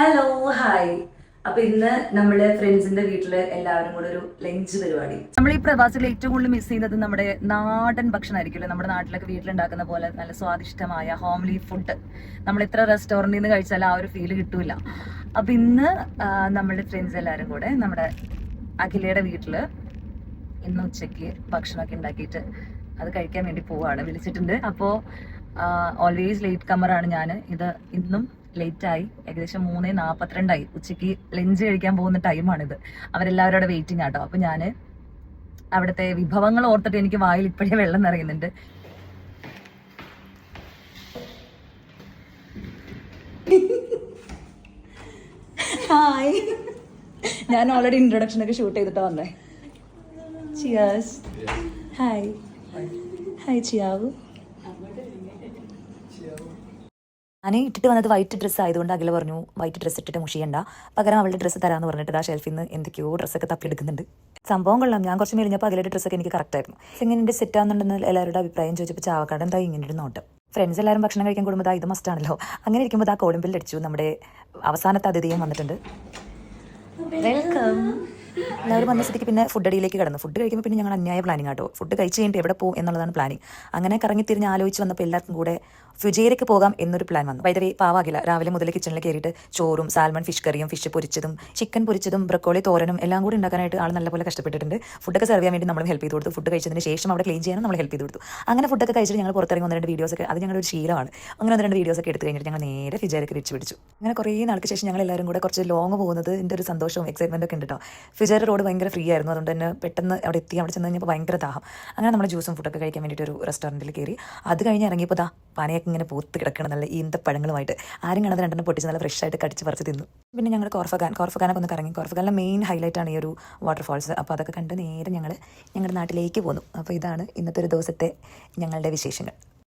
Hello hi. അപ്പൊ ഇന്ന് നമ്മള് ഫ്രണ്ട്സിന്റെ വീട്ടില് എല്ലാവരും കൂടെ ഒരു ലഞ്ച് പരിപാടി. നമ്മൾ ഈ പ്രവാസികൾ ഏറ്റവും കൂടുതൽ മിസ് ചെയ്യുന്നത് നമ്മുടെ നാടൻ ഭക്ഷണമായിരിക്കുമല്ലോ. നമ്മുടെ നാട്ടിലൊക്കെ വീട്ടിലുണ്ടാക്കുന്ന പോലെ നല്ല സ്വാദിഷ്ടമായ ഹോംലി ഫുഡ്. നമ്മൾ എത്ര റെസ്റ്റോറന്റിൽ നിന്ന് കഴിച്ചാലും ആ ഒരു ഫീല് കിട്ടൂല. അപ്പൊ ഇന്ന് നമ്മുടെ ഫ്രണ്ട്സ് എല്ലാവരും കൂടെ നമ്മുടെ അഖിലയുടെ വീട്ടില് ഇന്ന് ഉച്ചയ്ക്ക് ഭക്ഷണമൊക്കെ ഉണ്ടാക്കിയിട്ട് അത് കഴിക്കാൻ വേണ്ടി പോവാണ്. വിളിച്ചിട്ടുണ്ട്. അപ്പോൾ ഓൾവേസ് ലേറ്റ് കമ്മറാണ് ഞാൻ. ഇത് ഇന്നും ലേറ്റായി. ഏകദേശം 3:42 ഉച്ചയ്ക്ക് ലഞ്ച് കഴിക്കാൻ പോകുന്ന ടൈമാണിത്. അവരെല്ലാവരും അവിടെ വെയിറ്റിംഗ് ആട്ടോ. അപ്പൊ ഞാൻ അവിടുത്തെ വിഭവങ്ങൾ ഓർത്തിട്ട് എനിക്ക് വായിൽ ഇപ്പോഴേ വെള്ളം നിറയുന്നുണ്ട്. ഹായ്, ഞാൻ ഓൾറെഡി ഇൻട്രൊഡക്ഷൻ ഒക്കെ ഷൂട്ട് ചെയ്തിട്ട് വന്നേ. ചിയേഴ്സ്. ഹായ് ഹായ് ചിയാവു. ഞാൻ ഇട്ടിട്ട് വന്നത് വൈറ്റ് ഡ്രസ്സ് ആയതുകൊണ്ട് അഖില പറഞ്ഞു വൈറ്റ് ഡ്രസ്സ് ഇട്ടിട്ട് മുഷിയണ്ട, പകരം അവളുടെ ഡ്രസ്സ് തരാമെന്ന് പറഞ്ഞിട്ട് ആ ഷെൽഫിൽ നിന്ന് എന്തൊക്കെയോ ഡ്രസ്സൊക്കെ തപ്പിയെടുക്കുന്നുണ്ട്. സംഭവം കൊള്ളാം. ഞാൻ കുറച്ച് മെലിഞ്ഞപ്പോൾ അഖിലയുടെ ഡ്രസ്സൊക്കെ എനിക്ക് കറക്റ്റായിരുന്നു. ഇങ്ങനെ സെറ്റ് ആവുന്നുണ്ടെന്ന് എല്ലാവരുടെ അഭിപ്രായം ചോദിച്ചപ്പോൾ ചാവക്കാട് എന്താ ഇങ്ങനെ ഒരു നോട്ടം. ഫ്രണ്ട്സ് എല്ലാവരും ഭക്ഷണം കഴിക്കാൻ കൂടുമ്പോൾ ഇത് മസ്റ്റാണല്ലോ. അങ്ങനെ ഇരിക്കുമ്പോൾ ആ കോളിംബിൽ അടിച്ചു. നമ്മുടെ അവസാനത്തെ അതിഥിയും വന്നിട്ടുണ്ട്. വെൽക്കം. എല്ലാവരും വന്ന സ്ഥിതിക്ക് പിന്നെ ഫുഡ് അടിയിലേക്ക് കടന്നു. ഫുഡ് കഴിക്കുമ്പോൾ പിന്നെ ഞങ്ങൾ അന്യായ പ്ലാനിങ് ആട്ടോ. ഫുഡ് കഴിച്ച് കഴിഞ്ഞിട്ട് എവിടെ പോകും എന്നുള്ളതാണ് പ്ലാനിങ്. അങ്ങനെ കറങ്ങിത്തിരിഞ്ഞ് ആലോചിച്ച് വന്നപ്പോൾ എല്ലാവർക്കും കൂടെ ഫുജേരയ്ക്ക് പോകാം എന്നൊരു പ്ലാൻ വന്നു. വൈദ്യവേ പാവാകില്ല രാവിലെ മുതൽ കിച്ചണിൽ കയറിയിട്ട് ചോറും സാൽമൺ ഫിഷ് കറിയും ഫിഷ് പൊരിച്ചതും ചിക്കൻ പൊരിച്ചതും ബ്രക്കോളി തോരനും എല്ലാം കൂടി ഉണ്ടാക്കാനായിട്ട് ആൾ നല്ലപോലെ കഷ്ടപ്പെട്ടിട്ടുണ്ട്. ഫുഡൊക്കെ സെർവ് ചെയ്യാൻ വേണ്ടി നമ്മൾ ഹെൽപ്പ് ചെയ്ത് കൊടുത്തു. ഫുഡ് കഴിച്ചതിന് ശേഷം അവിടെ ക്ലീൻ ചെയ്യാനും നമ്മൾ ഹെൽപ്പ് ചെയ്ത് കൊടുത്തു. അങ്ങനെ ഫുഡൊക്കെ കഴിച്ചിട്ട് ഞങ്ങൾ പുറത്തിറങ്ങി 1-2 വീഡിയോസൊക്കെ, അത് ഞങ്ങളുടെ ഒരു ശീലമാണ്. അങ്ങനെ 1-2 വീഡിയോസൊക്കെ എടുത്ത് കഴിഞ്ഞിട്ട് ഞങ്ങൾ നേരെ ഫിജേരയ്ക്ക് വെച്ച് പിടിച്ചു. അങ്ങനെ കുറേ നാൾക്ക് ശേഷം ഞങ്ങൾ എല്ലാവരും കൂടെ കുറച്ച് ലോങ് പോകുന്നത് എൻ്റെ ഒരു സന്തോഷവും എക്സൈറ്റ്മെൻ്റ് ഒക്കെ ഉണ്ട് കേട്ടോ. ഫിജേര റോഡ് ഭയങ്കര ഫ്രീ ആയിരുന്നു. അതുകൊണ്ട് തന്നെ പെട്ടെന്ന് അവിടെ എത്തി. അവിടെ ചെന്ന് കഴിഞ്ഞപ്പോൾ ഭയങ്കര ദാഹം. അങ്ങനെ നമ്മൾ ജ്യൂസും ഫുഡൊക്കെ കഴിക്കാൻ വേണ്ടിയിട്ട് ഒരു റെസ്റ്റോറൻറ്റിൽ കയറി. അത് കഴിഞ്ഞ് ഇറങ്ങിയപ്പോൾ പനയൊക്കെ ഇങ്ങനെ പൂത്ത് കിടക്കണം നല്ല ഈന്തപ്പഴങ്ങളുമായിട്ട്. ആരും കാണാതെ 2 പൊട്ടിച്ച് നല്ല ഫ്രഷ് ആയിട്ട് കടിച്ച് പറിച്ച് തിന്നു. പിന്നെ ഞങ്ങൾ കോർഫഗാനൊക്കെ ഒന്ന് കറങ്ങി. കോർഫഗാനിലെ മെയിൻ ഹൈലൈറ്റാണ് ഈ ഒരു വാട്ടർഫാൾസ്. അപ്പോൾ അതൊക്കെ കണ്ട് നേരെ ഞങ്ങളുടെ നാട്ടിലേക്ക് പോന്നു. അപ്പോൾ ഇതാണ് ഇന്നത്തെ ഒരു ദിവസത്തെ ഞങ്ങളുടെ വിശേഷങ്ങൾ.